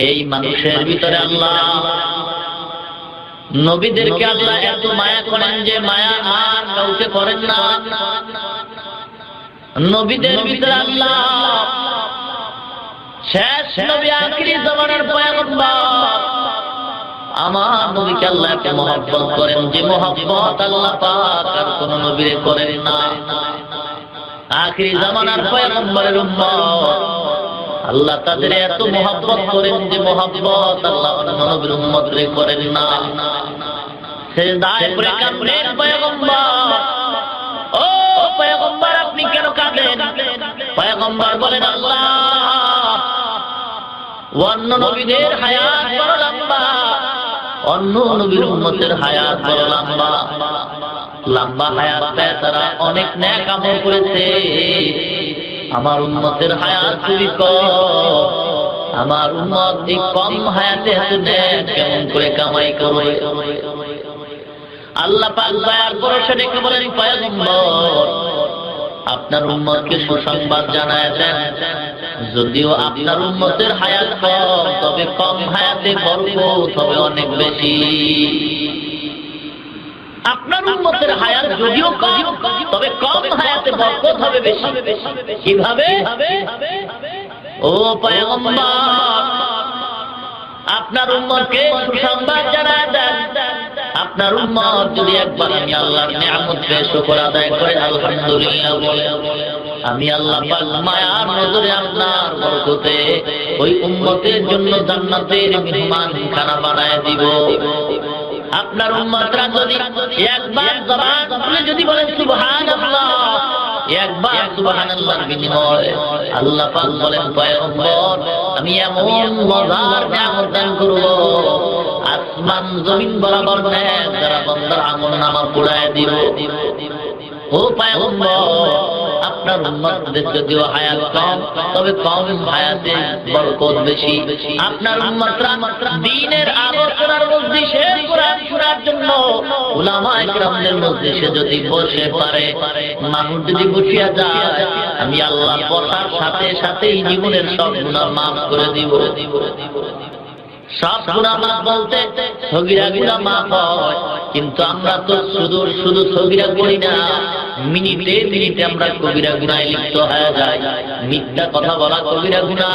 এই মানুষের ভিতরে আল্লাহ নবীদেরকে আল্লাহ এত মায়া করেন যে মায়া আর কাউকে করেন না। নবীদের ভিতরে আল্লাহ শেষ নবী আখিরি জামানার পয়গম্বর আমার নবীকে আল্লাহ এত মহব্বত করেন যে মহব্বত আল্লাহ পাক আর কোন নবীরে করেন না। আখিরি জামানার পয়গম্বরের উম্মত আল্লাহ তাদের এত মহব্বত করেন যে মহব্বত আল্লাহ অন্য নবীর উম্মতরে করেন না। সিজদায় পড়ে কাঁদেন পয়গম্বর, ও পয়গম্বর আপনি কেন কাঁদেন? পয়গম্বর বলেন আল্লাহ অন্য নবীদের হায়াত বড় লম্বা, অন্য নবীর উম্মতের হায়াত বড় লম্বা। লম্বা হায়াত পেয়ে তারা অনেক নেক আমল করেছে, আমার উম্মতের হায়াত খুবই কম। আমার উম্মত এই কম হায়াতে এত নেক কেমন করে কামাই করবে? আল্লাহ পাক দয়ার পরশে ডেকে বলেন পয়গম্বর আপনার উম্মতকে সুসংবাদ জানায় দেন, যদিও আপনার উম্মতের হায়াত কম তবে কম হায়াতে বরকত হবে অনেক বেশি। আপনার উম্মতের হায়াত যদিও কম তবে কম হায়াতে বরকত হবে বেশি। কিভাবে? ও পয়গম্বর আপনার উম্মতকে সুসংবাদ জানায় দেন, আপনার উম্মত যদি একবার আমি আল্লাহর নিয়ামত পেয়ে শুকর আদায় করে আলহামদুলিল্লাহ বলে, আমি আল্লাহ পাক মায়ার নজরে আপনার বরকতে ওই উম্মতের জন্য জান্নাতের মেহমান খানা বানায় দিব। আপনার উম্মতরা যদি একবার জবান খুলে যদি বলেন সুবহানাল্লাহ, একবার সুবহানাল্লাহর বিনিময়ে আল্লাহ পাক বলেন পয়গম্বর আমি এমন মজার নিয়ামত দান করব আসমান জমিন বরাবর নেক যারা বান্দার আমলনামা পুড়ায় দিব। ও পয়গম্বর আপনার উম্মতদের যদিও হায়াত কম তবে কম হায়াতে বরকত বেশি। আপনার উম্মতরা দ্বীনের আলোচনার মজলিসে কোরআন শোনার জন্য উলামায়ে কেরামদের মজলিসে যদি বসে পারে, মানুষ যদি বসিয়া যায়, আমি আল্লাহ বসার সাথে সাথেই জীবনের সব গুনাহ মাফ করে দিব। সব গুনাহ মাফ বলতে সগীরা গুনাহ মাফ হয়, কিন্তু আমরা তো শুধু সগীরা করি না, মিনিটে মিনিটে আমরা কবিরা গুনাহে লিপ্ত হয়ে যাই। মিথ্যা কথা বলা কবিরা গুনাহ,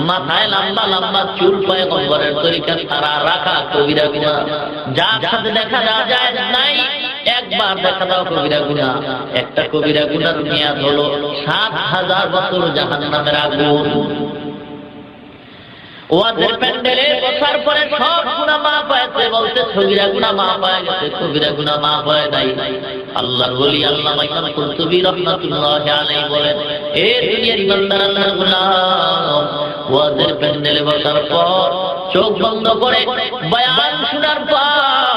মাথায় লম্বা লম্বা চুল পয়গম্বরের তরিকা ছাড়া রাখা কবিরা গুনাহ, যার সাথে দেখা যায় নাই একবার দেখা দাও কবিরা গুনাহ। একটা কবিরা গুনার মেয়াদ হলো ৭,০০০ বছর জাহান্নামের আগুন। ওয়াজের প্যান্ডেলে বসার পরে সব গুনাহ মাফ হয়েছে বলতে সগীরা গুনাহ মাফ হয়ে গেছে, কবিরা গুনাহ মাফ হয় নাই। আল্লাহর ওলি আল্লামা ইমাম কুরতুবী রাহমাতুল্লাহি আলাইহি বলেন এ দুনিয়ার ইমানদার আল্লাহর গোলাম ওয়াজের প্যান্ডেলে বসার পর চোখ বন্ধ করে বয়ান শোনার পর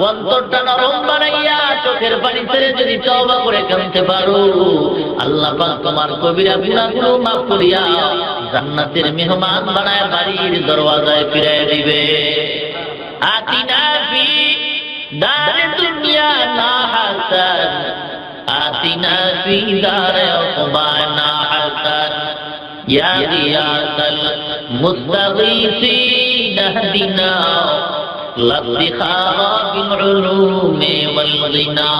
অন্তরটা নরম বানাইয়া চোখের পানি ছেড়ে যদি তওবা করে কাঁদতে পারো, আল্লাহ পাক তোমার কবিরা গুনাহগুলো মাফ করিয়া জান্নাতের মেহমান বানায় বাড়ির দরওয়াজায় ফিরায় দিবে। আতিনা ফি দারে দুনিয়া না হাসান, আতিনা ফি দারে উকবা না হাসান, ইয়া গিয়াসাল মুস্তাগীসিন ইহদিনা লাফতিখারা বিল উলুমি ওয়াল গিনা।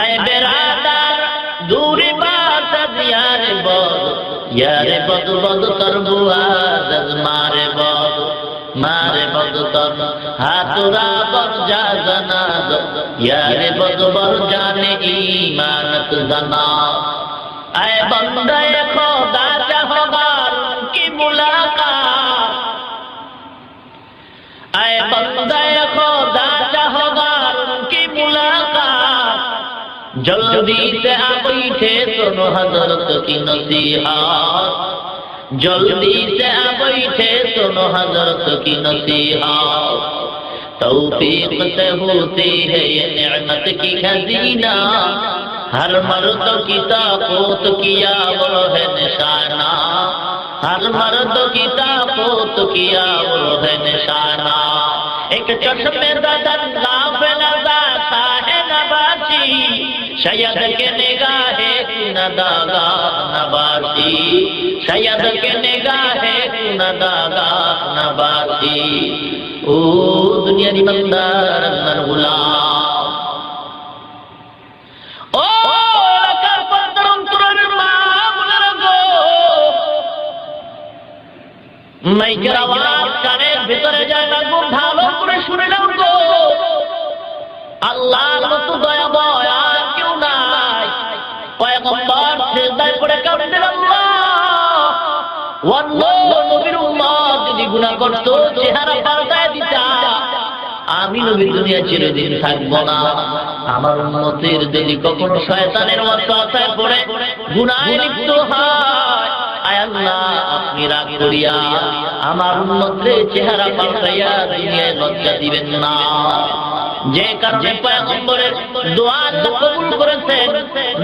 আয় বেরাদার দূরে বাত ইয়ারে বদ, ইয়ারে বদ বদ করবুয়াদ মারে বদ, মারে বদ তর হাতুরা বর যা জানাদ, ইয়ারে বদ বর জানে ঈমানত জানা। আয় বন্দায়ে খোদা চাহবার কি মুলাকাত, আয় বন্দায়ে খোদা চাহবার কি মুলাকাত, जल्दी से आ बैठे सुनो हजरत की नसीहत, जल्दी से आ बैठे सुनो हजरत की नसीहत। तौफीक से होती है ये नेमत की खजीना, हर मर्द की ताकत किया वो है निशाना, हर मर्द की ताकत किया वो है निशाना। एक चश्मे का दंगा पे लगा था है नबाची, शायद के निगाहे न दागा नबासी, शायद के निगाहे न दागा नबासी। ओ दुनिया दी मंदार अल्लाहर गुलाम, ओ এলাকার পর্দার অন্তরের মা বোনেরা গো, মাইকের আওয়াজ কানের ভিতরে যায় না গো, ভালো করে শুনে নাও গো। আল্লাহর মতো দয়াময় আর কেউ নাই। পয়গম্বর সিজদায় পড়ে কাঁদতেন, আল্লাহ ওয়াল্লাহ নবীর উম্মত যদি গুনাহ করত চেহারা পাল্টায় দিতা, আমি নবী দুনিয়া চিরদিন থাকবো না। আমার উম্মতের যদি কখনো শয়তানের ওয়াসওয়াসায় পড়ে গুনাহে লিপ্ত হয়, আয় আল্লাহ আপনি রাগ করিয়া আমার উম্মতের চেহারা পাল্টাইয়া দুনিয়ায় লজ্জা দিবেন না। যে কারণে পয়গম্বরের দোয়া কবুল করেছেন।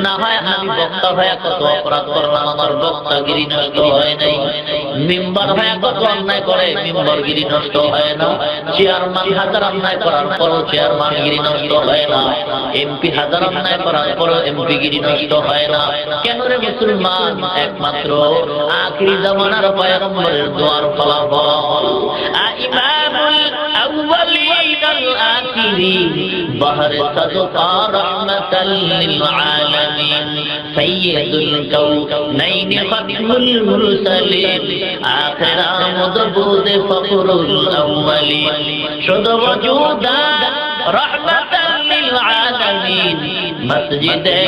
না হয় আমি বক্তা হয়ে কত অপরাধ করলাম, আমার বক্তাগিরি নষ্ট হয় নাই। মিম্বার হয়ে কত অন্যায় করে, মিম্বরগিরি নষ্ট হয় না। চেয়ারম্যান হাজার অন্যায় করার পরও চেয়ারম্যানগিরি নষ্ট হয় না। এমপি হাজার অন্যায় করার পরও এমপিগিরি নষ্ট হয় না। কেন রে মুসলমান? একমাত্র আখিরি জামানার পয়গম্বরের দোয়ার ফলাফল। ইমামুল আউয়ালিন আল আখিরিন বাহরে সাদকা রাহমাতাল লিল আলামিন, সাইয়্যিদুল কাউনাইন খাতিমুল মুরসালিন, আখির আমদবুদ ফখরুল আউয়ালিন, শুধু ওজুদাত রাহমাতাল লিল আলামিন, মসজিদে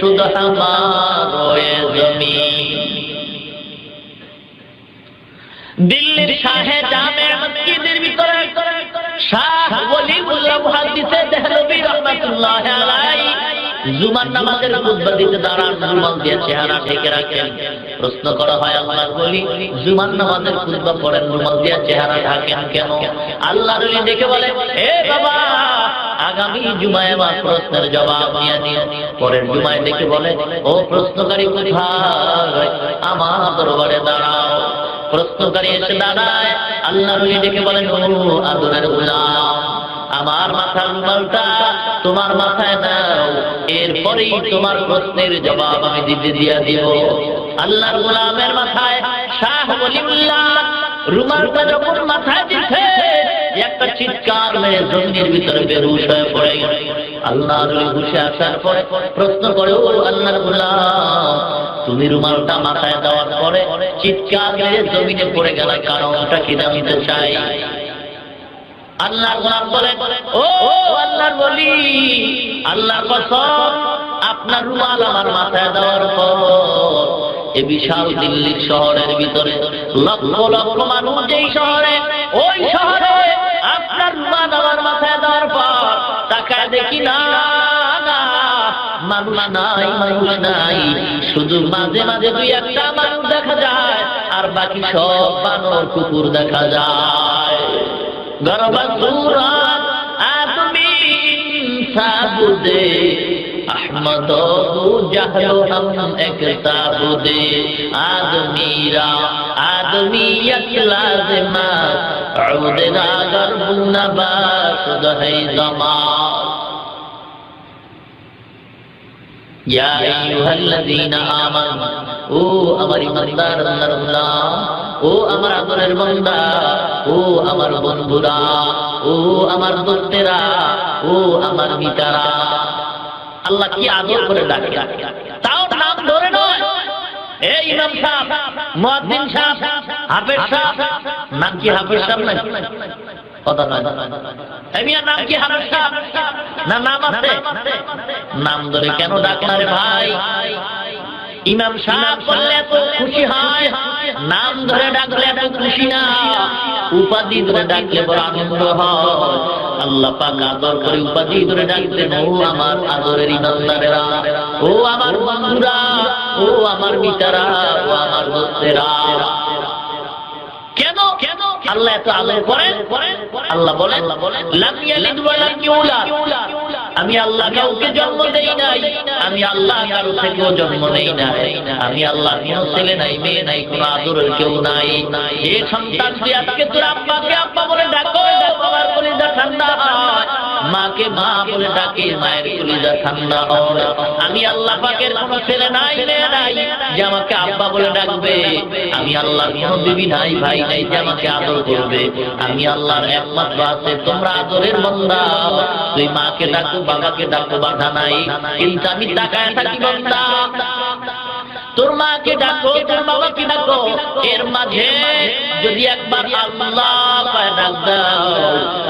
শুধু হামারে জমিন। দিল্লির শাহে জামে মসজিদের ভিতরে শাহ ওলিউল্লাহ মুহাদ্দিসে দেহলভী রাহমাতুল্লাহ আলাইহি জুমার নামাজের খুতবা দিতে দাঁড়ান, রুমাল দিয়ে চেহারা ঢেকে রাখেন। প্রশ্ন করা হয়, আল্লাহর ওলি জুমার নামাজের খুতবা পড়েন, রুমাল দিয়ে চেহারা ঢাকেন কেন? আল্লাহর ওলি ডেকে বলে, এ বাবা, আগামী জুমায় আমার প্রশ্নের জবাব নিয়ে দিও। পরের জুমায় ডেকে বলে, ও প্রশ্নকারী কোথায়? আমার দরবারে দাঁড়াও। প্রশ্নকারী এসে দাঁড়ায়, আল্লাহর ওলি ডেকে বলেন, ও আদরের গোলাম, আমার মাথার রুমালটা তোমার মাথায় দাও, এরপরেই তোমার প্রশ্নের জবাব আমি দিতে দিয়া দিব। আল্লাহর গোলামের মাথায় শাহ ওলিউল্লাহ রুমালটা যখন মাথায় দিচ্ছে, একটা চিৎকার মেরে জমিনের ভিতরে বেহুশ হয়ে পড়ে। আল্লাহর ওলি হুশে আসার পরে প্রশ্ন করে, ও আল্লাহর গোলাম, তুমি রুমালটা মাথায় দেওয়ার পরে চিৎকার মেরে জমিনে পড়ে গেল, কারণটা কি জানতে চাই। আল্লাহর গোলাম বলে, ও আল্লাহর ওলি, আল্লাহর কসম, আপনার রুমাল আমার মাথায় দেওয়ার পর এই বিশাল দিল্লির শহরের ভিতরে লক্ষ লক্ষ মানুষ, যেই শহরে, ওই শহরে আপনার রুমাল আমার মাথায় দেওয়ার পর তাকায় দেখি না, মানুষ নাই, মানুষ নাই, শুধু মাঝে মাঝে দুই একটা মানুষ দেখা যায়, আর বাকি সব বানর কুকুর দেখা যায়। গর্বসুরাত আদমি সাবুদে আহমদ জাহলো হম একতা বুদে, আদমিরা আদমিয়ত লাজিমা উদরা গরবুনা বাসুদ है जमाल। या अय्युहल्लযীনা আমানু, ও আমার ইমানদার আল্লাহর গোলাম, ও আমার আদরের বান্দা, ও আমার বন্ধুরা, ও আমার দোস্তেরা, ও আমার মিতারা। আল্লাহ কি আদর করে ডাকে, তাও নাম ধরে নয়। এই ইমাম সাহেব, মুয়াজ্জিন সাহেব, হাফেজ সাহেব, নাম কি হাফেজ সাহেব না? কথা নয়, এমিয়া নাম কি হাফেজ সাহেব না? নাম আছে, নাম ধরে কেন ডাকনা রে ভাই? ইমাম সাহেব বললে এত খুশি হয়, নাম ধরে ডাকলে এত খুশি না, উপাধি ধরে ডাকলে বড় আনন্দ হয়। আল্লাহ পাক আদর করে উপাধি ধরে ডাকতেন, ও আমার আদরের ইমানদারেরা, ও আমার বন্ধুরা, ও আমার মিতারা, ও আমার দোস্তেরা। কেন কেন আল্লাহ এত আদর করেন? আল্লাহ বলেন, লাম ইয়ালিদ ওয়া লাম ইউলাদ, আমি আল্লাহ কাউকে জন্ম দেই নাই, আমি আল্লাহ কারো থেকেও জন্ম নেই নাই, আমি আল্লাহ কোনো ছেলে নাই, মেয়ে নাই, কোনো আদরের কেউ নাই। এই সন্তান যে আজকে তোর আব্বাকে আব্বা বলে ডাকো, বাবার কলিজা ঠান্ডা হয়, মাকে মা বলে ডাকে, মায়ের কলিজা ঠান্ডা হয়। আমি আল্লাহ পাকের কোন ছেলে নাই, মেয়ে নাই যে আমাকে আব্বা বলে ডাকবে। আমি আল্লাহর কোন বিবি নাই, ভাই নাই যে আমাকে আদর করবে। আমি আল্লাহর একমাত্র আছে, তোমরা আদরের বান্দা। তুই মাকে ডাকো, বাবাকে ডাকো, বাধা নাই, কিন্তু আমি তাকায় থাকি বান্দা। তোর মাকে ডাকো, তোর বাবাকে ডাকো, এর মাঝে যদি একবার আল্লাহ পায় ডাক দাও,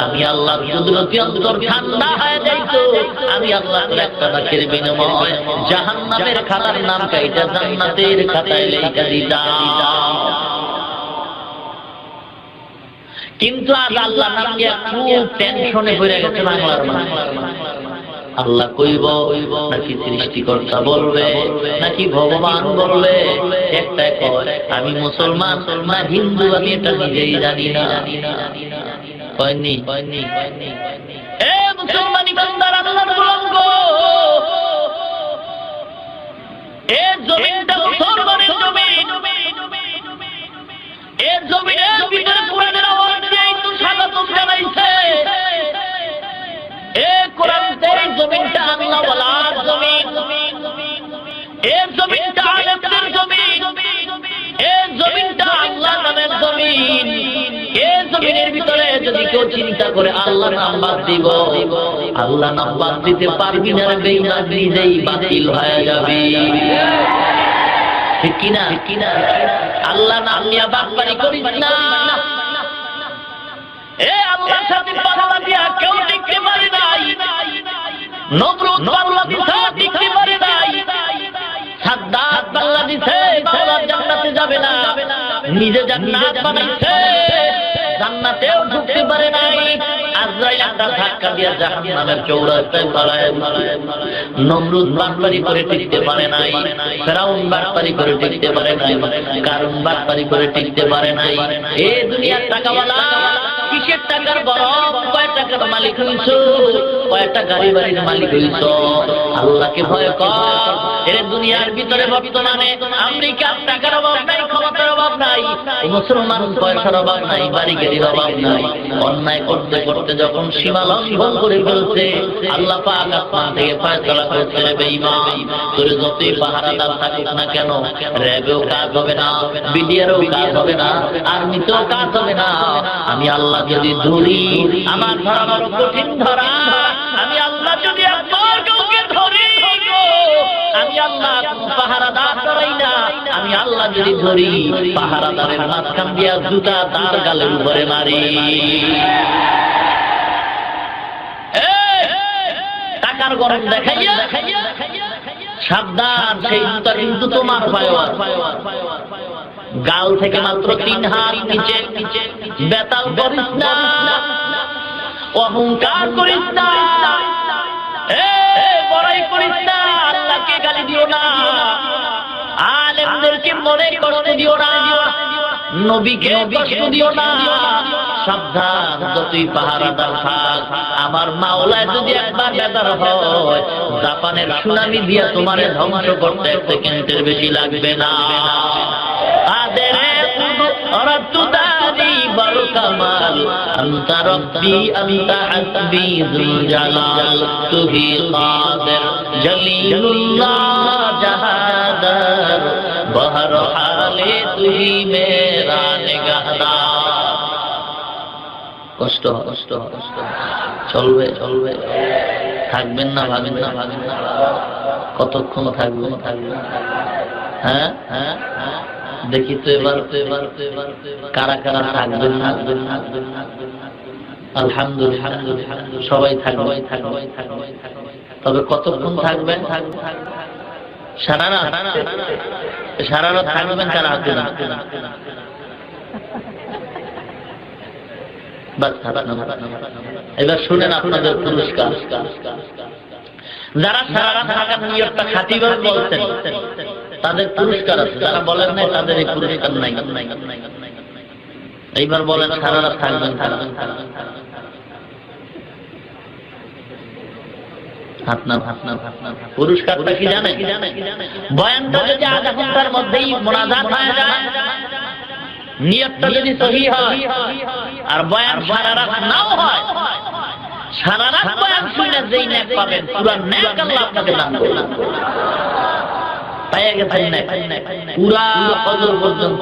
আমি আল্লাহর কুদরতি অন্তর ঠান্ডা হয়ে যাইতো। আমি আল্লাহ তোর একটা ডাকের বিনিময় জাহান্নামের খাতার নাম কাইটা জান্নাতের খাতায় লেখা দিতাম। কিন্তু আজ আল্লাহ নাম দিয়ে খুব টেনশনে পড়ে গেছে বাংলার মানুষ। আল্লাহ কইব নাকি সৃষ্টিকর্তা বলবে নাকি ভগবান বলবে? একটাই কয়, আমি মুসলমান না হিন্দু আমি এটা নিজেই জানি না। কয়নি এ মুসলমানি বান্দার আল্লাহর গোলাম গো, এ জমিনটা মুসলমানের জমিন, এ জমিনের ভিতরে কোরআনের আওয়াজ দিয়ে তো স্বাগতম জানাইছে। এ কোরআনের জমিনটা আল্লাহ ওয়ালার জমিন, এ জমিনটা আলেমদের জমিন, এ জমিনটা আল্লাহ নামের জমিন। এ জমিনের ভিতরে যদি কেউ চিন্তা করে আল্লাহ নাম বাদ দিব, আল্লাহ নাম বাদ দিতে পারবি না রে বেঈমান, নিজেই বাতিল হয়ে যাবে। ঠিক কিনা? আল্লাহ নাম নিয়ে বাটপারি করিস না। এ আল্লাহর সাথে পাল্লা দিয়া কেউ টিকতে পারে নাই। নমরুদ পাল্লা দিছে, টিকতে পারে নাই। সাদ্দাত পাল্লা দিছে, মাওলার জান্নাতে যাবে না, নিজে জান্নাত বানাইছে, জান্নাতেও ঢুকতে পারে নাই। আজরাইল একটা ধাক্কা দিয়ে জাহান্নামের চৌরাস্তায় পালায়। নমরুদ বাটপারি করে টিকতে পারে নাই, ফেরাউন বাটপারি করে টিকতে পারে নাই, কারুন বাটপারি করে টিকতে পারে নাই। এই দুনিয়ার টাকাওয়ালা কিসের টাকার বড়, কয় টাকার মালিক হইছো, কয়টা গাড়ি বাড়ির মালিক হইছো? আল্লাহকে ভয় কর। এর দুনিয়ার ভিতরে বর্তমানে আমেরিকার টাকার অভাব নাই, ক্ষমতার অভাব নাই, মুসলমান পয়সার অভাব নাই, বাড়ি গাড়ির অভাব নাই। অন্যায় করতে করতে যখন সীমা লঙ্ঘন করে ফেলছে, আল্লাহ পাক আসমান থেকে ফয়সালা করছে, রে বেঈমান, তোর যতই পাহারাদার থাকুক না কেন, র্যাবেও কাজ হবে না, বিডিআরও কাজ হবে না, আর্মিতেও কাজ হবে না। আমি আল্লাহ যদি ধরি, আমার ধরা বড় কঠিন ধরা। আমি আল্লাহ যদি একবার কাউকে ধরি, আমি আল্লাহ পাহারাদার ধরাই না। আমি আল্লাহ যদি ধরি, পাহারাদারের মাঝখান দিয়া জুতা তার গালের উপরে মারি। টাকার গরম দেখাইয়া সাবধান, সেই জুতা কিন্তু তোমার পায়। গাল থেকে মাত্র 3 হাত নিচে বেতাল করিস না, অহংকার করিস না, বড়াই করিস না, আল্লাহকে গালি দিও না, আলেমদেরকে মনে কষ্ট দিও না, নবীকে কষ্ট দিও না। সাবধান, যতই পাহারাদার থাক, আমার মাওলায় যদি একবার বেদার হয়, জাপানের সুনামি দিয়া তোমারে ধ্বংস করতে 1 সেকেন্ডের বেশি লাগবে না। কামাল আনতা রব্বি আনতা হাসবি যুল জালাল তুহি কাদের জলিলুল্লাহ জাহাদার বহর হালে তুহি মেরা নিগাহদার। কষ্ট চলবে থাকবেন না, ভাবেন না, কতক্ষণ থাকবেন? হ্যাঁ, দেখি তো এবার কারা কারা থাকবেন। আলহামদুলিল্লাহ সবাই থাকবে, তবে কতক্ষণ থাকবেন? সারা রাত থাকবেন কারা? এবার শুনেন আপনাদের পুরস্কার। যারা সারা রাত থাকার নিয়তটা খাঁটিভাবে বলছেন তাদের পুরস্কার আছে, যারা বলেন নাই তাদের এই পুরস্কার নাই। এইবার বলেন সারা রাত থাকবেন। পুরস্কারটা কি জানেন? বয়ানটা যদি আধা ঘন্টার মধ্যেই মোনাজাত হয়ে যায়, নিয়তটা যদি সহি হয়, আর বয়ান সারা রাত নাও হয়, সারা রাত বয়ান শুনে যেই নেক পাবেন পুরা নেক আল্লাহ আপনাকে দান করবেন। পাইয়া গেছেন নেক পুরা ফজর পর্যন্ত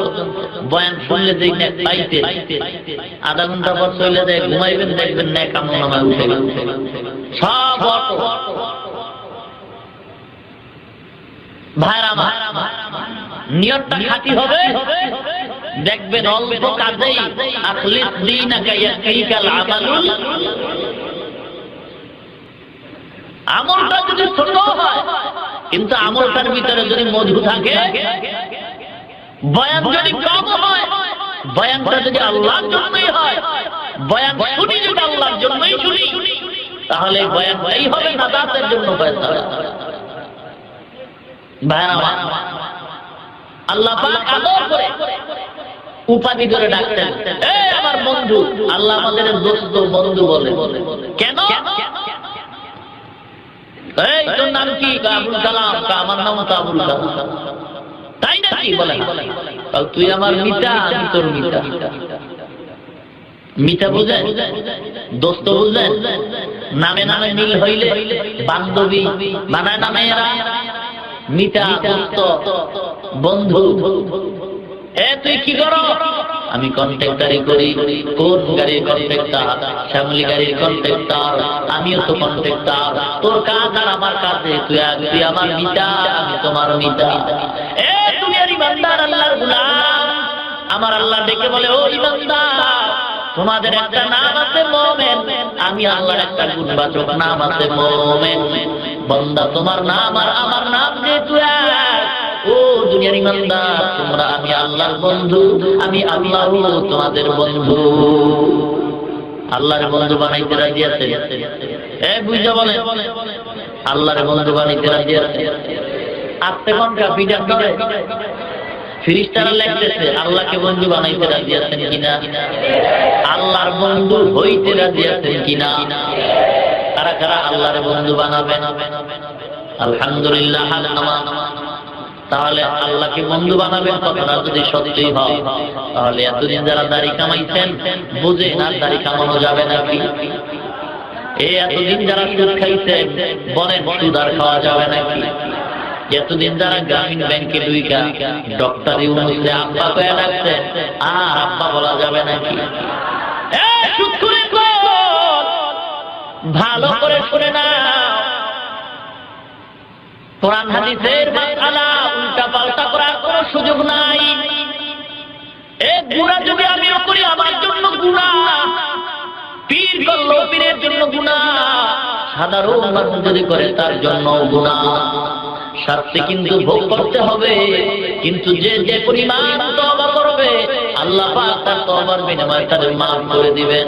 বয়ান শুনলে যেই নেক পাইতে আধা ঘন্টা পর চলে যায় ঘুমাইবেন দেখবেন নেক আমলনামায় উঠে গেছে সব অটো। ভাইরা নিয়তটা খাঁটি হবে দেখবেন অল্প কাজেই আখলিস দীনাকা ইয়াকাইকাল আমালুল। আমলটা যদি ছোট হয় কিন্তু আমলটার ভিতরে যদি মধু থাকে, বয়ান যদি কম হয়, বয়ানটা যদি আল্লাহর জন্যই হয়, বয়ান শুনি যদি আল্লাহর জন্যই শুনি, তাহলে বয়ানটাই হবে নাজাতের জন্য ফয়সালা। ভাইরা আল্লাহ পাক আদর করে উপাধি করে ডাকতেন, এই আমার বন্ধু। আল্লাহ আমাদের দোস্ত বন্ধু বলে। কেন? এই তোর নাম কি? আবুল কালাম। আমার নাম তো আবুল কালাম। তাই নাকি? বলে তুই আমার মিতা, আমি তোর মিতা। মিতা বুঝেন, দোস্ত বুঝেন, নামে নামে মিল হইলে বান্ধবী বানায় না মেয়েরা। মিতা দোস্ত বন্ধু। এ তুই কি করো? আমি কন্ট্রাক্টরি করি। কোন গাড়ির কন্ট্রাক্টর? শ্যামলী গাড়ির কন্ট্রাক্টর। আমিও তো কন্ট্রাক্টর। তোর কাজ আর আমার কাছে। তুই আমার মিতা, আমি তোমার মিতা। এ দুনিয়ার ইমানদার আল্লাহর গোলাম, আমার আল্লাহ ডেকে বলে, ও ইমানদার, তোমাদের একটা নাম আছে মুমিন, আমি আল্লাহর একটা গুণবাচক নাম আছে মুমিন। বান্দা তোমার নাম আর আমার নাম যেহেতু এক, ও দুনিয়ার ইমানদার, তোমরা আমি আল্লাহর বন্ধু, আমি আল্লাহও তোমাদের বন্ধু। আল্লাহর বন্ধু বানাইতে রাজি আছে? এ বুঝা বলে আল্লাহর বন্ধু বানাইতে রাজি আছে? আস্তে ঘন্টা পিটার করে ফেরেশতারা লিখতেছে আল্লাহকে বন্ধু বানাইতে রাজি আছেন কিনা, আল্লাহর বন্ধু হইতে রাজি আছেন কিনা। কারা কারা আল্লাহর বন্ধু বানাবেন? আলহামদুলিল্লাহ। তাহলে আল্লাহকে বন্ধু বানাবেন কথাটা যদি সত্যি হয়, তাহলে এতদিন যারা দাড়ি কামাইছেন বুঝেন আর দাড়ি কামানো যাবে নাকি? এই এতদিন যারা সুদ খাইছেন বলেন সুদ আর খাওয়া যাবে নাকি? এতদিন যারা গ্রামীণ ব্যাংকে ঢুইকা ডক্টর ইউনূসে আব্বা কয়ে ডাকছেন, আর আব্বা বলা যাবে নাকি? ভালো করে শুনে না, কোরআন হাদিসের মাসআলা উল্টা পাল্টা করার কোনো সুযোগ নাই। এই গুনাহ যদি আমিও করি আমার জন্য গুনাহ, পীর করলো পীরের জন্য গুনাহ, সাধারণ মানুষ যদি করে তার জন্য গুনাহ। শাস্তি কিন্তু ভোগ করতে হবে, কিন্তু যে যে পরিমাণ তওবা করবে আল্লাহ পাক তার তওবার বিনিময়ে তাদের মাফ করে দিবেন।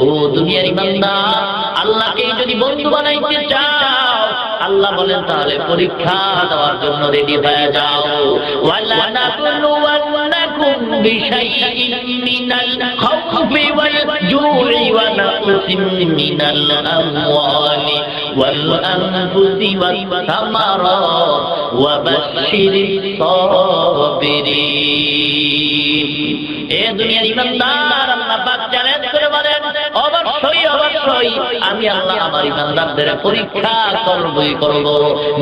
ও দুনিয়ার ইমানদার, আল্লাহকে যদি বন্ধু বানাইতে চাও, আল্লাহ বলেন তাহলে পরীক্ষা দেওয়ার জন্য রেডি হয়ে যাও। ওয়ালা নাবলুওয়ান্নাকুম বিশাইইন মিনাল খাউফি ওয়াল জু'i ওয়া নাকসিম মিনাল আমওয়ালি ওয়াল আনফুসি ওয়াত সামারাত ওয়া বাশশিরিস সাবিরিন। এ দুনিয়ার ইমানদার, আল্লাহ পাক চ্যালেঞ্জ করে বলেন, অবশ্যই অবশ্যই আমি আল্লাহ আমার ইমানদারদের পরীক্ষা করবই করব।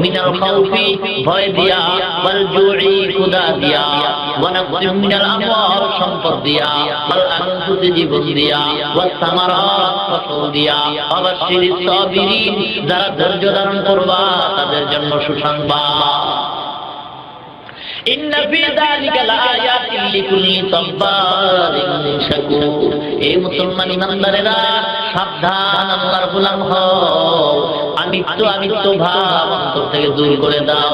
মিনাল খাউফি ভয় দিয়া, ওয়াল জু'i ক্ষুধা দিয়া, ওয়া নাকসিম মিনাল আমওয়াল সম্পদ দিয়া, ওয়াল আনফুসি জীবন দিয়া, ওয়াস সামারাত ফসল দিয়া, ওয়া বাশশিরিস সাবিরিন যারা ধৈর্য ধারণ করবা তাদের জন্য সুসংবাদ। ইন্না ফি যালিকা লাআয়াতিন লিকুল্লি সাব্বারিন শাকুর। এই মুসলমান ইমানদারেরা সাবধান, আল্লাহর গোলাম হও। আমিত্ব ভাব অন্তর থেকে দূর করে দাও।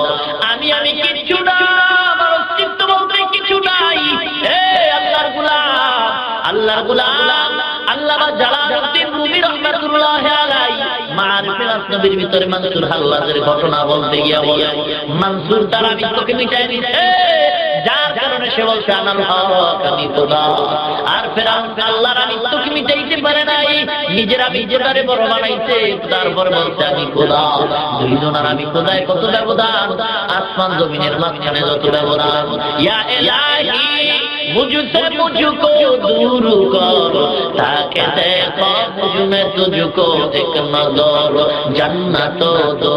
আমি কিচ্ছু না, আমার অস্তিত্ব বলতে কিছু নাই। হে আল্লাহর গোলাম, আল্লাহর গোলাম আল্লামা জালালউদ্দিন রুমি রাহমাতুল্লাহি আলাইহি মারিফাতুল আসনাবির ভিতরে মানসুর হাল্লাজের ঘটনা বলতে গিয়ে বলে, মানসুর তার আমিত্বকে মিটায় দিতে, যার কারণে সে বলছে আনাল হক, আমি খোদা। আর ফেরাউন আল্লাহর আমিত্বকে মিটাইতে পারে নাই, নিজের আমিত্বটারে বড় বানাইছে, তারপর বলছে আমি খোদা। দুইজনের আমি খোদায় কত ব্যবধান, আসমান জমিনের মাঝখানে যত ব্যবধান। ইয়া ইলাহি মুঝসে মুঝকো দূর কর, ताकि देखो मुझ में तुझको एक नजर जन्नत दो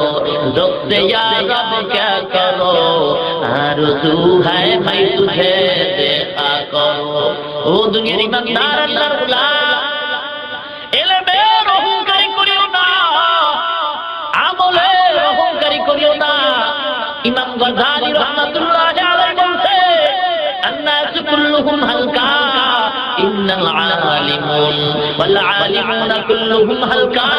दोस्त या रब क्या करो आरज़ू है मैं तुझे देखा करो ओ दुनिया ईमानदार अल्लाहर गुलाम इल्मे अहंकारी करियो ना আমলে অহংকারী করিও না ইমাম গজালি রাহমাতুল্লাহ আলাইহি বলতে الناس كلهم هلكا إن العالمون والعالمون كلهم هلكا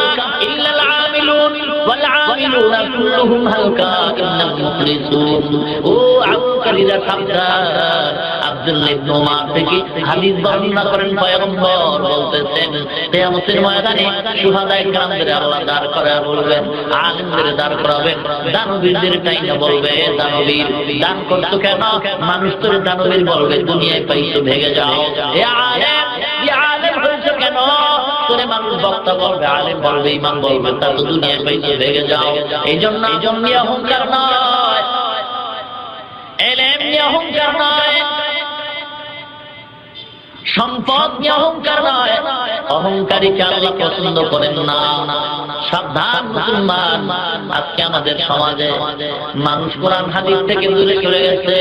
إلا العاملون والعاملون كلهم هلكا إن المخلصون ও আবুকারীরা সাবধান আব্দুল্লাহ ইবনে উমর থেকে হাদিস বর্ণনা করেন পয়গম্বর বলতেছেন কিয়ামতের ময়দানে শুহাদায়ে কেরামদের আল্লাহ দাঁড় করায় বলবেন আলেমদের দাঁড় করাবেন দানবীরদের টাইনা বলবে দানবীর দান করতে কেন মানুষ তোর দানবীর বলবে দুনিয়ায় পাইছো ভেগে যাও এ আলেম হইছো কেন তোরে মানুষ বক্তা বলবে আলেম বলবে ইমাম বলবে তা তো দুনিয়ায় পাইছো ভেগে যাও এইজন্য অহংকার নয় ইলম নিয়ে অহংকার নয় সম্পদ নিয়ে অহংকার নয় অহংকারীকে আল্লাহ পছন্দ করেন না সাবধান মুসলমান আজকে আমাদের সমাজে মানুষ কোরআন হাদিস থেকে দূরে সরে গেছে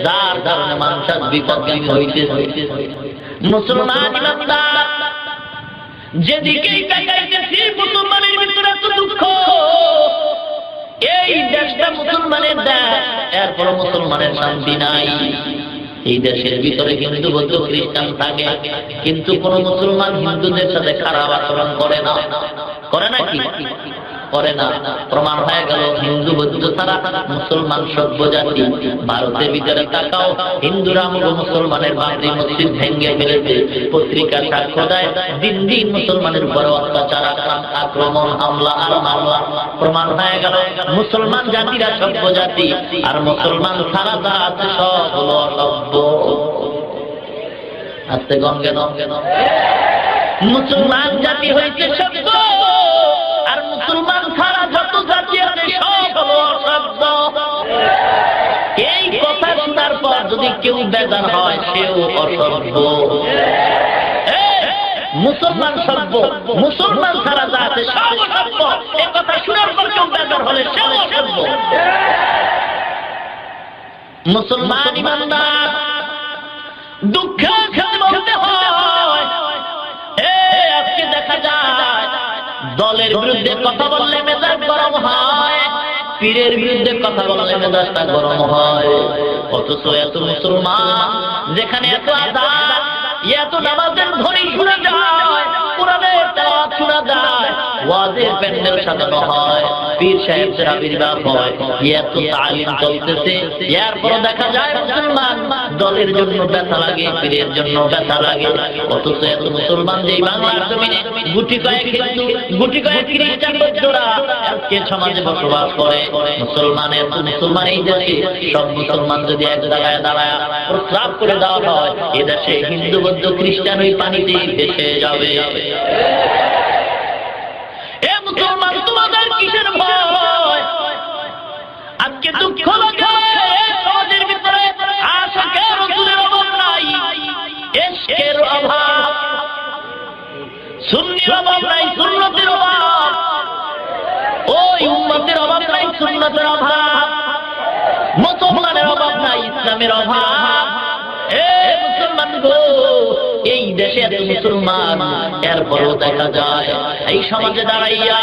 যার কারণে মানুষ আজ বিপদগামী হইতেছে মুসলমান ইমানদার যেদিকেই তাকাইতেছি মুসলমানের ভিতরে এত দুঃখ এই দেশটা মুসলমানের দেশ এরপর মুসলমানের শান্তি নাই এই দেশের ভিতরে হিন্দু বৌদ্ধ খ্রিস্টান থাকে কিন্তু কোন মুসলমান হিন্দুদের সাথে খারাপ আচরণ করে না করে নাকি করে না প্রমাণ হয়ে গেল হিন্দু বৌদ্ধ ছাড়া মুসলমান সভ্য জাতি ভারতের ভিতরে তাকাও হিন্দুরা মুসলমানের বাবরি মসজিদ ভেঙে ফেলেছে পত্রিকা সাক্ষ্য দেয় দিন দিন মুসলমানের উপর অত্যাচার আক্রমণ হামলা আর মামলা প্রমাণ হয়ে গেল মুসলমান জাতিরা সভ্য জাতি আর মুসলমান ছাড়া যা আছে সব হলো অসভ্য আস্তে গঙ্গে মুসলমান জাতি হইতে সভ্য আর মুসলমান ছাড়া যত জাতি আছে সব হলো অসভ্য এই কথা শোনার পর যদি কেউ বেজার হয় সেও অসভ্য মুসলমান সভ্য মুসলমান ছাড়া যা আছে সব অসভ্য এই কথা শোনার পর কেউ বেজার হলে সেও অসভ্য মুসলমান ইমানদার দুঃখের সাথে বলতে হয় আজকে দেখা যায় দলের বিরুদ্ধে কথা বললে মেজাজ গরম হয় পীরের বিরুদ্ধে কথা বললে মেজাজটা গরম হয় অথচ এত মুসলমান যেখানে এত আযান এত নামাজের ধ্বনি শোনা যায় কোরআনের তেলাওয়াত শোনা যায় ওয়াজের প্যান্ডেল সাজানো হয় পীর সাহেবদের আবির্ভাব হয় এত তালিম চলতেছে এরপর দেখা যায় মুসলমান দলের জন্য ব্যথা লাগে পীরের জন্য ব্যথা লাগে অথচ এত মুসলমান যেই বাংলার জমিনে গুটি কয়েক হিন্দু গুটি কয়েক খ্রিস্টান বৌদ্ধরা আজকে সমাজে বসবাস করে মুসলমান এই দেশে সব মুসলমান যদি এক জায়গায় দাঁড়ায় প্রস্রাব করে দেওয়া হয় এ দেশে হিন্দু বৌদ্ধ খ্রিস্টান ওই পানিতে ভেসে যাবে এ মুসলমান তোমাদের কিসের ভয় আজকে দুঃখ লাগে সমাজের ভিতরে আশিকের রাসূলের অভাব নাই ইশকের অভাব সুন্নির অভাব নাই সুন্নতের অভাব ওই উম্মতের অভাব নাই সুন্নতের অভাব মুসলমানের অভাব নাই ইসলামের অভাব এ মুসলমান গো এই দেশে এত মুসলমান এরপরও দেখা যায় এই সমাজে দাঁড়াইয়া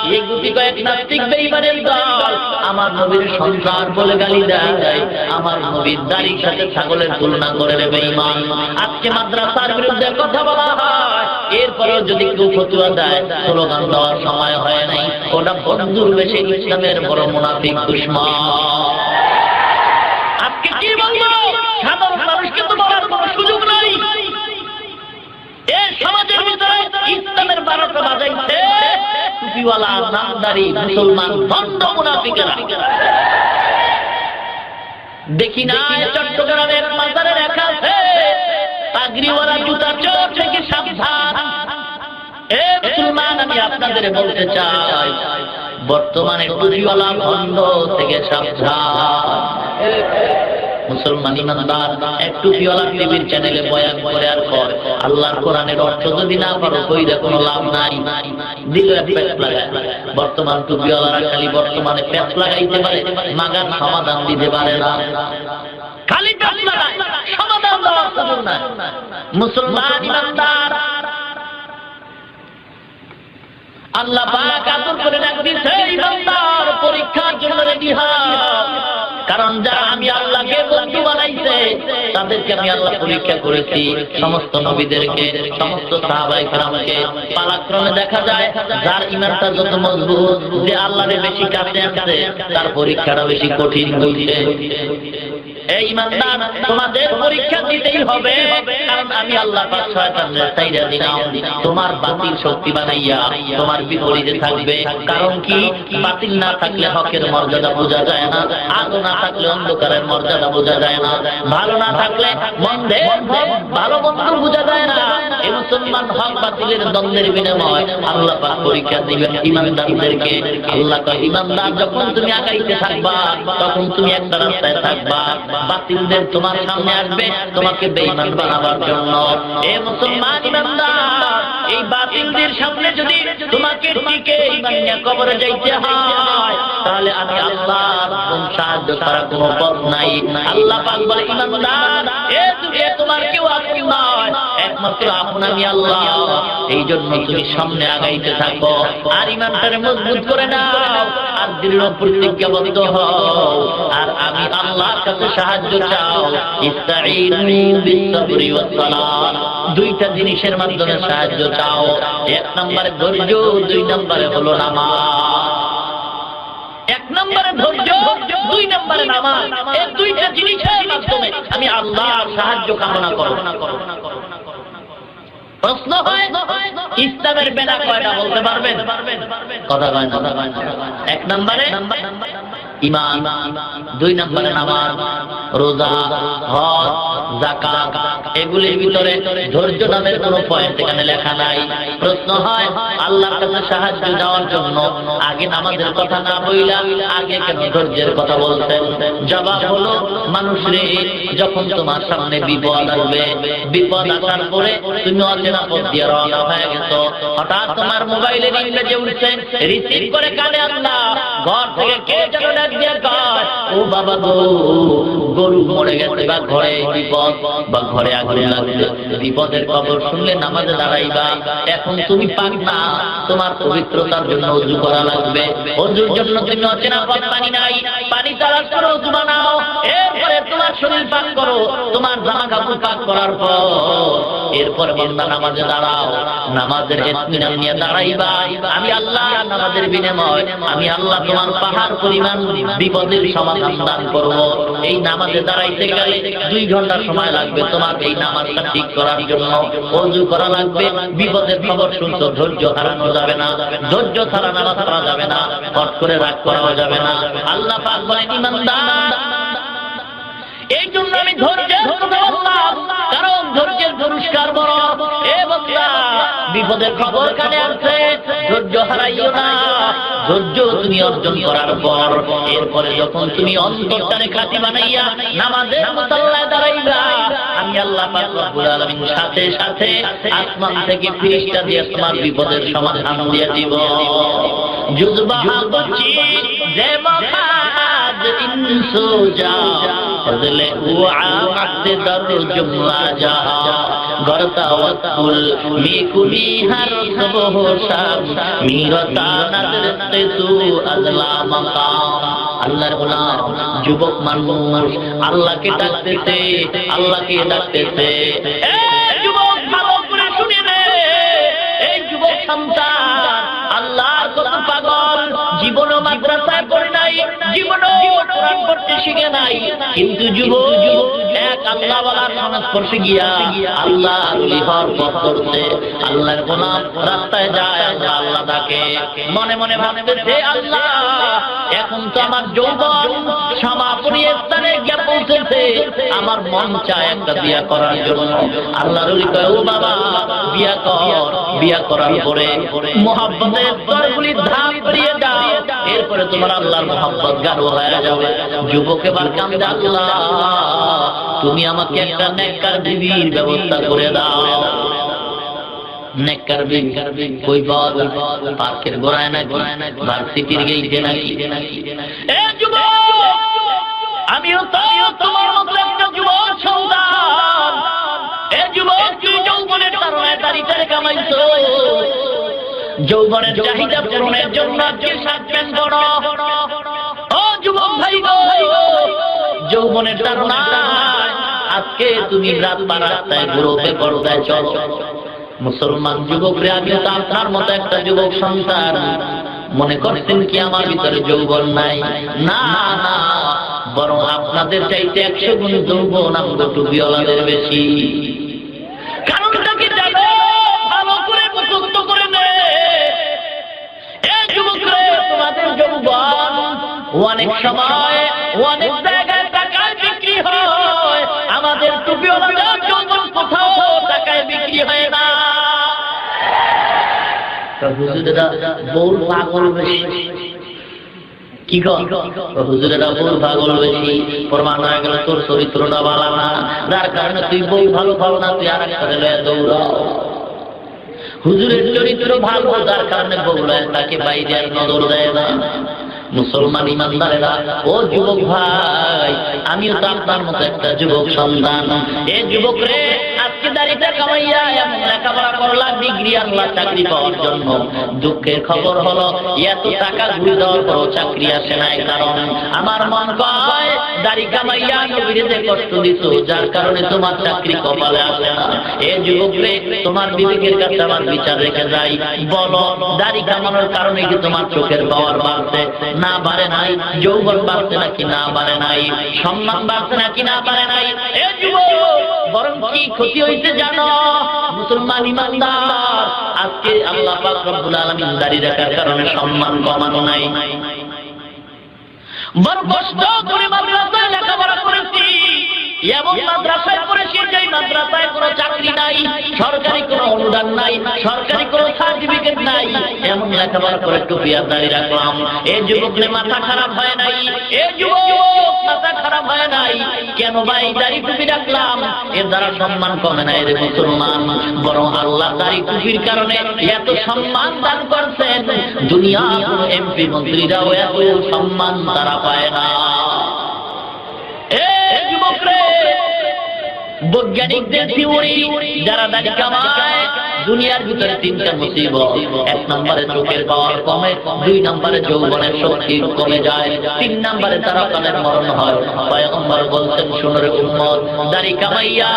এই গুটি কয়েক নাস্তিক বেঈমানের দল আমার নবীর সন্তান বলে গালি দেয় আমার নবীর দাড়ির সাথে ছাগলের তুলনা করে বেঈমান আজকে মাদ্রাসার বিরুদ্ধে কথা বলা হয় এরপরও যদি কেউ ফতোয়া দেয় স্লোগান দেওয়ার সময় হয় নাই ওটা বন্ধুর বেশি ইসলামের বড় মুনাফিক দুশমন আজকে কি বলবো সাধারণ মানুষকে তো বলার কোনো সুযোগ নাই এই সমাজের ভিতরে ইসলামের বারোটা বাজাইছে টুপিওয়ালা নামদারি মুসলমান ভণ্ড মুনাফিকেরা দেখি না চট্টগ্রামের মাজারে লেখা আছে পাগড়িওয়ালা জুতা চোর থেকে সাবধান এ মুসলমান আমি আপনাদের বলতে চাই বর্তমানে টুপিওয়ালা ভণ্ড থেকে সাবধান মুসলমান ইমানদার একটু পিওলা টিভির চ্যানেলে বয়ান করে আর কর আল্লাহর কোরআনের অর্থ যদি না পারো কইরা কোনো লাভ নাই, দিল এক পেট লাগায়। বর্তমান টুপিওয়ালারা খালি বর্তমানে পেট লাগাইতে পারে, মাগার সমাধান দিতে পারে না, খালি পেট লাগায়, সমাধান দেওয়ার সুযোগ নাই। মুসলমান ইমানদার আল্লাহ পাক আদর করে ডাক দিয়েছে, ইমানদার পরীক্ষার জন্য রেডি হও, কারণ যারা আমি আল্লাহকে বন্ধু বানাইছে তাদেরকে আমি আল্লাহ পরীক্ষা করেছি। সমস্ত নবীদেরকে, সমস্ত সাহাবায়ে কেরামকে পালাক্রমে দেখা যায় যার ঈমানটা যত মজবুত, যে আল্লাহরে বেশি কাছে আছে, তার পরীক্ষাটা বেশি কঠিন হইছে। এই ঈমানদার তোমাদের পরীক্ষা দিতেই হবে, কারণ আমি আল্লাহ পাক শয়তানের সাইরা দিলাম তোমার বাতিল শক্তি বানাইয়া তোমার বিপরীতে থাকবে। কারণ কি, বাতিল না থাকলে হকের মর্যাদা বোঝা যায় না, আলো না থাকলে অন্ধকারের মর্যাদা বোঝা যায় না, ভালো না থাকলে মন্দের ভালো মন্দ বোঝা যায় না। এই মুসলমান হক বাতিলের দ্বন্দ্বের বিনিময় আল্লাহ পাক পরীক্ষা দিবেন ঈমানদারদেরকে। আল্লাহ কয়, ঈমানদার যখন তুমি আগাইতে থাকবা তখন তুমি একটা রাস্তায় থাকবা, বাতিলদের তোমার সামনে আসবে তোমাকে বেঈমান বানাবার জন্য। এ মুসলমান ইমানদার, এই বাতিলদের সামনে যদি তোমাকে টিকে ঈমান নিয়ে কবরে যাইতে হয়, তাহলে আমি আল্লাহর সাহায্য ছাড়া কোনো পথ নাই। আল্লাহ পাক বলে, ইমানদার এ দুনিয়া তোমার কেউ আপন নয়, একমাত্র আপন আমি আল্লাহ। এই জন্য তুমি সামনে আগাইতে থাকো, আর ঈমানটারে মজবুত করে নাও, আর দৃঢ় প্রতিজ্ঞাবদ্ধ হও, আর আমি আল্লাহর কাছে সাহায্য চাও। ইস্তাঈনু বিস-সাবরি ওয়াস-সালাত, দুইটা জিনিসের মাধ্যমে সাহায্য চাও। এক নম্বরে ধৈর্য, দুই নম্বরে হলো নামাজ। এক নম্বরে ধৈর্য, দুই নম্বরে নামাজ। এই দুইটা জিনিসের মাধ্যমে আমি আল্লাহর সাহায্য কামনা করব। প্রশ্ন হয়, ইসলামের বেনা কয়টা বলতে পারবেন? কথা কয় না। এক নম্বরে ঈমান, দুই নম্বরে নামাজ, রোজা, হজ, যাকাত। এগুলির ভিতরে ধৈর্য নামের কোনো পয়েন্ট এখানে লেখা নাই। প্রশ্ন হয়, আল্লাহর কাছে সাহায্য দেওয়ার জন্য আগে নামাজের কথা না বইলা আগে কেন ধৈর্যের কথা বলতেন? জবাব হলো, মানুষ রে, যখন তোমার সামনে বিপদ আসবে, বিপদ আসার পরে তুমি অচেনা পথ দিয়ে রওনা হয়ে গেছো, হঠাৎ তোমার মোবাইলে রিং বেজে উঠছে, রিসিভ করে কানে আল্লাহ, ঘর থেকে কে যেন ডাক দিয়ে কয়, ও বাবা গো, গরু মরে গেছে, বা ঘরে বিপদ, বা ঘরে আগুন লাগছে। বিপদের খবর শুনলে নামাজে দাঁড়াইবা। এখন তুমি পাক না, তোমার পবিত্রতার জন্য ওযু করা লাগবে। ওযুর জন্য তুমি অচেনা পথ পানি নাই, পানি তালাশ করো, ওযু বানাও, এরপরে তোমার শরীর পাক করো। তোমার জামা কাপড় পাক করার পর এরপরে বান্দা নামাজে দাঁড়াও। নামাজের ইতমিনান নিয়ে দাঁড়াইবা। আমি আল্লাহ নামাজের বিনিময় আমি আল্লাহ তোমার পাহাড় পরিমাণ বিপদের সমাধান দান করব। এই নামাজে দাঁড়াইতে গেলে 2 ঘন্টা সময় লাগবে তোমার এই নামাজটা ঠিক করার জন্য। ওযু করা লাগবে, বিপদের খবর শুনছো, ধৈর্য হারানো যাবে না, ধৈর্য ছাড়া নামাজ পড়া যাবে না, হট করে রাগ করাও যাবে না। আল্লাহ পাক বলেন, ঈমানদার এই জন্য আমি ধৈর্যের কথা বললাম, কারণ ধৈর্যের পুরস্কার বড়। এ বান্দা, বিপদের খবর কানে আসছে, ধৈর্য হারাইও না। ধৈর্য তুমি অর্জন করার পর এরপরে যখন তুমি অন্তরটারে খাঁটি বানাইয়া নামাজের মুসাল্লায় দাঁড়াইবা, আমি আল্লাহ পাক রব্বুল আলামিন সাথে সাথে আসমান থেকে ফেরেশতা দিয়ে তোমার বিপদের সমাধান দিয়ে দিব। জুজবা বচি যে মাকাদ ইনসু যা ফজলে ওয়াআত দর জুমলা যা গরতা ওয়াকুল মিকুনি হর সবহ শাম মিরতা নজরতে তু আজলা মাকাম। আল্লাহর গোলাম যুবক মানুষ আল্লাহকে ডাকতেছে, আল্লাহকে ডাকতেছে। এই যুবক ভালো করে শুনে নে, এই যুবক সন্তান আল্লাহর কত পাগল, জীবনও মাদ্রাসায় পড়ে নাই, জীবনও কোরআন পড়তে শিখে নাই, কিন্তু যুবক এক আল্লাহ ওয়ালার সংস্পর্শে গিয়া আল্লাহর ওলি হওয়ার পথ করছে। আল্লাহর গোলাম রাস্তায় যায়, আল্লাহ ডাকে, মনে মনে ভাবতেছে, আল্লাহ এখন তো আমার যৌবন সমাপনী স্থানে গিয়া পৌঁছেছে, আমার মন চায় একটা বিয়া করার জন্য। আল্লাহর ওলি কয়, ও বাবা বিয়া কর, বিয়া করার পরে মহব্বতের স্তরগুলি ধাপ দিয়ে দাও, এরপরে তোমার আল্লাহর মহব্বত গাঢ় হয়ে যাবে। যুবক এবার কান্দে, আল্লাহ তুমি আমাকে একটা নেককার বিবির ব্যবস্থা করে দাও। নেককার বিবি কই পাওয়া যায়? পার্কের গোড়ায় নাকি ভার্সিটির গেইটে নাকি? এ যুবক, আমিও তো তোমার মতো একটা যুবক সন্তান। এ যুবক, তুমি যৌবনের কারণে দাড়িটারে কামাইছো, যৌবনের চাহিদা পূরণের জন্য আজকে শার্ট প্যান্ট পরো। ও যুবক ভাই গো, যৌবনের তাড়নায় আজকে তুমি রাত রাস্তায় ঘুরোতে পর্দায় চলো। মুসলমান যুবকরা, আমিও তো আপনার মতো একটা যুবক সন্তান। মনে করছেন কি আমার ভিতরে যৌবন নাই? না না, বরং আপনাদের চাইতে 100 গুণ যৌবন আমগো টুপিওয়ালাদের বেশি। কারণটা কি জানো? ভালো করে মুখস্থ করে নে। এই যুবকরা, তোমাদের যৌবন অনেক সময় অনেক জায়গায় টাকায় বিক্রি হয়, আমাদের টুপিওয়ালাদের যৌবন কোথাও টাকায় বিক্রি হয় না। হুজুরেরা বউর পাগল বেশি। কি গো হুজুরেরা বউর পাগল বেশি? প্রমাণ হয়ে গেল তোর চরিত্রটা ভালো না, যার কারণে তুই বউ ভালো ভালো না, তুই আর একটা লয়ে দৌড়াও। হুজুরের চরিত্র ভালো, যার কারণে বউ লয়ে তাকে বাইরে আর নজর দেয় না। মুসলমান ইমানদারেরা, ও যুবক ভাই, আমিও তো আপনার মতো একটা যুবক সন্তান। এ যুবক রে, আজকে দাড়িটা কামাইয়া এমন লেখাপড়া করলাম ডিগ্রি আনলাম চাকরি পাওয়ার জন্য। দুঃখের খবর হলো এত টাকা ঘুরে দেওয়ার পরও চাকরি আসে নাই। কারণ আমার মন কয় দাড়ি কামাইয়া নবীরে যে কষ্ট দিত, যার কারণে তোমার চাকরি কপালে আসে না। এ যুবক রে, তোমার বিবেকের কাছে আমার বিচার রেখে যাই, বলো দাড়ি কামানোর কারণে কি তোমার চোখের পাওয়ার বাড়ছে না বাড়ে নাই? যৌবন বাড়ছে নাকি না বাড়ে নাই? সম্মান বাড়ছে নাকি না বাড়ে নাই? এ যুবক, বরং কি ক্ষতি হইতে জানো? মুসলমান ইমানদার, আজকে আল্লাহ পাক রব্বুল আলামিন দাড়ি রাখার কারণে সম্মান কমানো নাই, বড় কষ্ট করে মাদ্রাসায় লেখাপড়া করেছি। এমন মাদ্রাসায় পড়েছি যে মাদ্রাসায় কোনো চাকরি নাই, সরকারি কোনো অনুদান নাই, সরকারি কোনো সার্টিফিকেট নাই। এমন লেখাপড়া করে টুপি আর দাড়ি রাখলাম। এই যুবকদের মাথা খারাপ হয় নাই? এই যুবক মাথা খারাপ হয় নাই? কেন ভাই দাড়ি টুপি রাখলাম? এর দ্বারা সম্মান কমে নাই রে মুসলমান, বরং আল্লাহ দাড়ি টুপির কারণে এত সম্মান দান করছেন। দুনিয়া কোনো এমপি মন্ত্রীরাও এত সম্মান তারা পায় না। বৈজ্ঞানিকদের থিওরি, যারা দাড়ি কামায় দুনিয়ার ভিতরে 3টা মুসিবত। 1 নম্বরে চোখের পাওয়ার কমে, 2 নম্বরে যৌবনের শক্তি কমে যায়, 3 নম্বরে তারা কালের মরণ হয়। পয়গম্বর বলছেন, শুনো রে উম্মত, দাড়ি কামাইয়া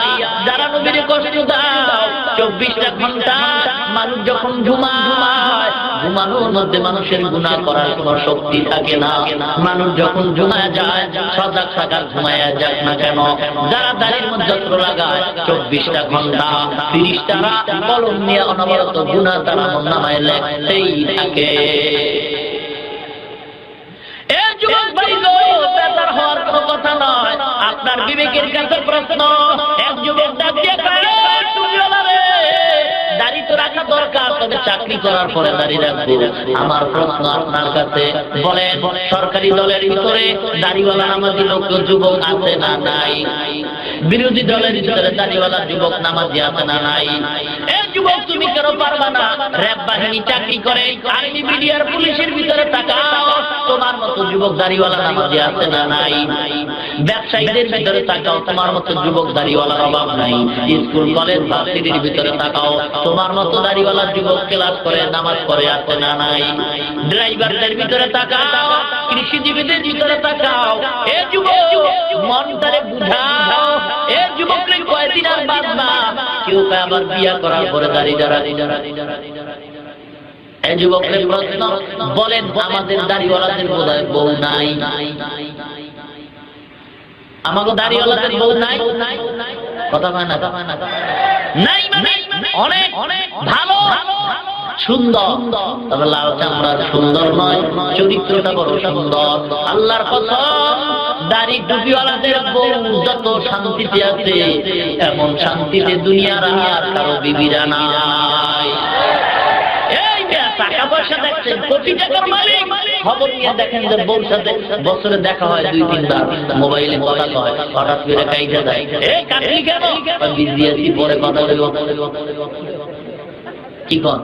যারা নবীরে কষ্ট দাও, 24টা ঘন্টা মানুষ যখন ঘুমায়, ঘুমানোর মধ্যে মানুষের গুনাহ করার কোনো শক্তি থাকে না। মানুষ যখন ঘুমায় যায়, সজাগ থাকার ঘুমায় যাক না কেন, যারা দাড়ির মধ্যে লাগায় 24টা ঘন্টা ফিরিস্তারা কলম নিয়ে অনবরত গুনাহ তারা আমলনামায় লেখতেই থাকে। এই যুবক ভাই গো, বেজার হওয়ার কোনো কথা নয়। আপনার বিবেকের কাছে প্রশ্ন। এক যুবক ডাক দিয়ে কয়, টুপিওয়ালা রে, দাড়ি তো রাখা দরকার, তবে চাকরি করার পরে দাড়ি রাখবো। আমার প্রশ্ন আপনার কাছে, বলেন সরকারি দলের ভিতরে দাড়িওয়ালা নামাজি লোক যুবক আছে না নাই? বিরোধী দলের ভিতরে দাড়িওয়ালা যুবক নামাজি আছে না নাই? এই যুবক, তুমি কেন পারবা না? র‍্যাব বাহিনী চাকরি করে, আর্মি মিডিয়ার পুলিশের ভিতরে তাকাও, তোমার মতো যুবক দাড়িওয়ালা নামাজি আছে না নাই? ব্যবসায়ীদের ভিতরে তাকাও, তোমার মতো যুবক দাড়িওয়ালার অভাব নাই। স্কুল কলেজ ভার্সিটির ভিতরে তাকাও, তোমার মতো দাড়িওয়ালা যুবক ক্লাস করে নামাজ পড়ে আছে না নাই? ড্রাইভারদের ভিতরে তাকাও, কৃষিজীবীদের ভিতরে তাকাও। এ যুবক, মনটারে বুঝাও। এ যুবকরে কয়দিন আর বাঁচবা? কেউ আবার বিয়া করার পরে দাড়ি যারা। এই যুবকদের প্রশ্ন, বলেন আমাদের দাড়িওয়ালাদের বোধহয় বউ নাই? আমাকে দাড়িওয়ালাদের বউ নাই? কথা হয় না? নাই মানে অনেক ভালো সুন্দর, তবে লাল চামড়ার সুন্দর নয়, চরিত্রটা বড় সুন্দর। আল্লাহর কসম, দাড়ি টুপিওয়ালাদের বউ যত শান্তিতে আছে, এমন শান্তিতে দুনিয়ার আর কারো বিবিরা নাই। টাকা পয়সা দেখছেন, কোটি টাকার মালিক, খবর নিয়ে দেখেন যে বউর সাথে বছরে দেখা হয় 2-3 বার, মোবাইলে কথা কয়, হঠাৎ করে কাইটা যায়, এই কাটলি কেন? বিজি আছি, পরে কথা বলবো। কি কর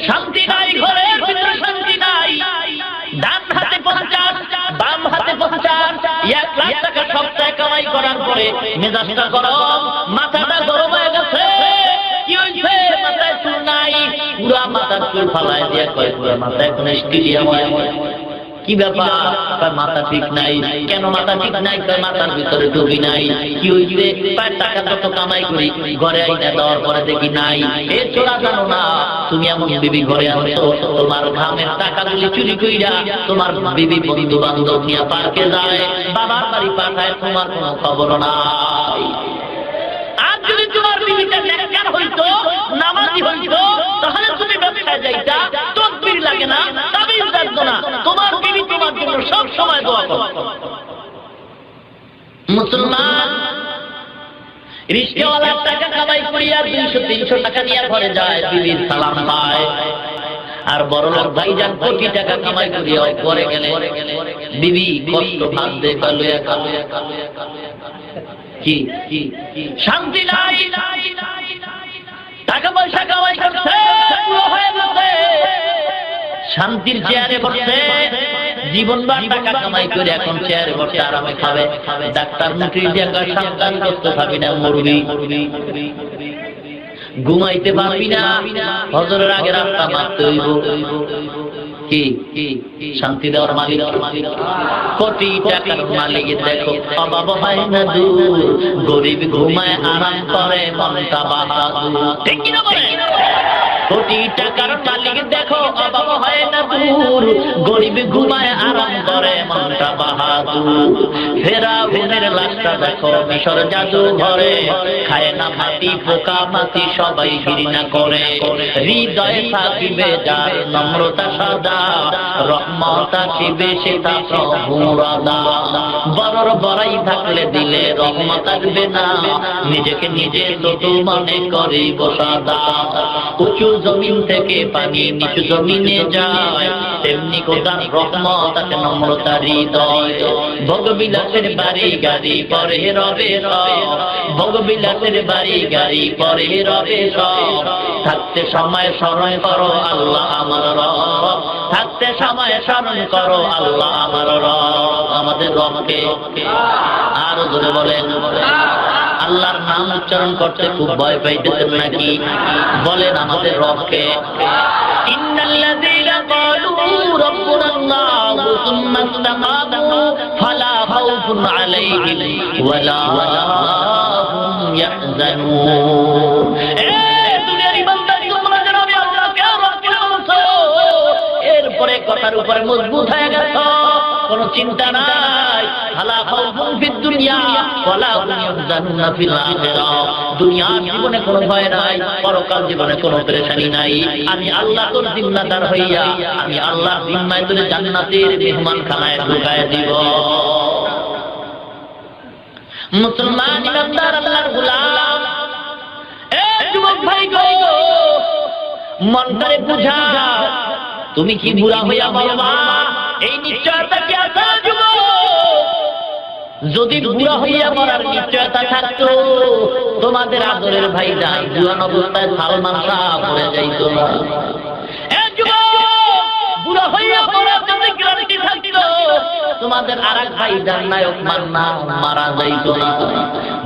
শান্তি নাই, ঘরের ভিতরে শান্তি নাই। ডান হাতে 50, বাম হাতে 50, 1 লাখ টাকা সপ্তাহে কামাই করার পরে মেজাজটা গরম, মাথাটা গরম হয়ে গেছে। কি হইছে? মাথায় চুল নাই, পুরা মাথার চুল ফালায় দিয়ে কয় পুরা মাথায় এখন স্টিলিয়াম হয়। কি ব্যাপার? মাথা ঠিক নাই। কেন মাথা ঠিক নাই? মাথার ভিতরে টুপি নাই। কি হইছে? টাকা যত কামাই করি ঘরে আইনা দেওয়ার পরে দেখি নাই। এ চোরা জানো না তুমি এমন বিবি ঘরে আনছো, তোমার ঘামের টাকাগুলি চুরি কইরা তোমার বিবি বন্ধু বান্ধব নিয়ে পার্কে যায়, বাবার বাড়ি পাঠায়, তোমার কোনো খবর নাই। আর যদি তোমার বিবিটা নেককার হইতো, নামাজি হইতো, তাহলে তুমি ব্যবসায় যাইতা, তকবীর লাগে না, তাবিজ লাগতো না, তোমার বিবি তোমার জন্য সব সময় দোয়া করত। মুসলমান রিস্কাওয়ালার টাকা কামাই করিয়া 200-300 টাকা নিয়ে ঘরে যায়, বিবির সালাম পায়। আর বড়লোক ভাইজান কোটি টাকা কামাই করিয়া ঘরে গেলে বিবি কষ্ট ভাত দেয়, লইয়া কালুয়া কি শান্তি নাই। টাকা পয়সা কামাই করছে, পুরো হয়ে গেছে, শান্তির চেয়ারে বসে, জীবনবার টাকা কামাই করে এখন চেয়ারে বসে আরামে খাবে। ডাক্তার মুখে দেখা সন্তান করতে পাবি না, মরবি, ঘুমাইতে পারবি না, হজরের আগে রাস্তা মারতে হইব। কি শান্তি দেওয়ার মালিক, কোটি টাকার মালিক। দেখো অভাব হয় না দূর, গরিব ঘুমায় আরাম করে, মনটা বাহাদুর। ঠিক কিনা বলে? কোটি টাকার মালিক দেখো অভাব হয় না দূর, গরিব ঘুমায় আরাম করে, মনটা বাহাদুর। ফেরাউনের লাশটা দেখো মিশর জাদু ঘরে, খায় না মাটি, পোকা মাটি সবাই ঘৃণা করে। হৃদয়ে থাকিবে যার নম্রতা সদা, রহমত আসিবে সেটা প্রভুর আদা। বড়র বড়াই থাকলে দিলে রহমত আসবে না, নিজেকে নিজে ছোট মনে করিব সদা। উঁচু জমিন থেকে পানি নিচু জমিনে যায়, তেমনি কোথার রহমত আছে নম্রতা হৃদয়। ভোগবিলাসের বাড়ি গাড়ি পরে রবে সব, ভোগবিলাসের বাড়ি গাড়ি পরে রবে সব। থাকতে সময় স্মরণ করো আল্লাহ আমার রব, থাকতে সময় স্মরণ করো আল্লাহ আমার রব। আমাদের রবকে আরো জোরে বলেন। আল্লাহর নাম উচ্চারণ করতে খুব ভয় পাইতেছেন নাকি? বলেন আমাদের রবকে। ইন্নাল্লাযীনা ক্বালু রাব্বুনাল্লাহু সুম্মা ইসতাকামু ফালা খাউফুন আলাইহিম ওয়ালা হুম ইয়াহজানুন। দুনিয়ার ইমানদার তোমরা যেন আমি আল্লাহকে রব বলছো, এরপরে কথার উপরে মজবুত হয়ে গেছো, কোনো চিন্তা নাই। ফালা খাউফুন ফিদ দুনিয়া ওয়ালা হুম ইয়াহজানুনা ফিল আখিরাহ। দুনিয়ার জীবনে কোনো ভয় নাই, পরকাল জীবনে কোনো পেরেশানি নাই। আমি আল্লাহ তোর জিম্মাদার হইয়া, আমি আল্লাহ জিম্মায় তোর জান্নাতের মেহমান খানায় ঢুকায় দিব। মুসলমান ইমানদার আল্লাহর গোলাম, এ যুবক ভাই গো, মনটারে বুঝা, তুমি কি বুড়া হইয়া বলবা এই নিশ্চয়তা কি আছে যুবক? যদি বুড়া হইয়া মরার নিশ্চয়তা থাকতো, তোমাদের আদরের ভাই যান জুয়ান অবস্থায় সালমান শাহ পড়ে যাইতো না। বুড়া হইয়া মরার যদি গ্যারান্টি থাকতো, তোমাদের আরেক ভাই যান নায়ক মান্না মারা যাইতো না।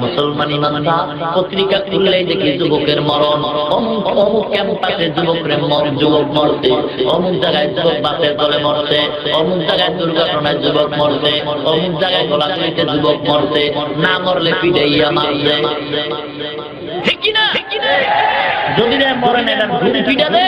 মুসলমান ইমানদার পত্রিকা খুললেই দেখি যুবকের মরণ, অমুক অমুক ক্যাম্পাসে যুবক মরছে, অমুক জায়গায় যুবক বাসের তলে মরছে, অমুক জায়গায় দুর্ঘটনায় যুবক মরছে, অমুক জায়গায় গোলাগুলিতে যুবক মরছে, না মরলে পিটাইয়া মারছে। ঠিক কিনা? যদি মরে না ঘুম পিটা দে।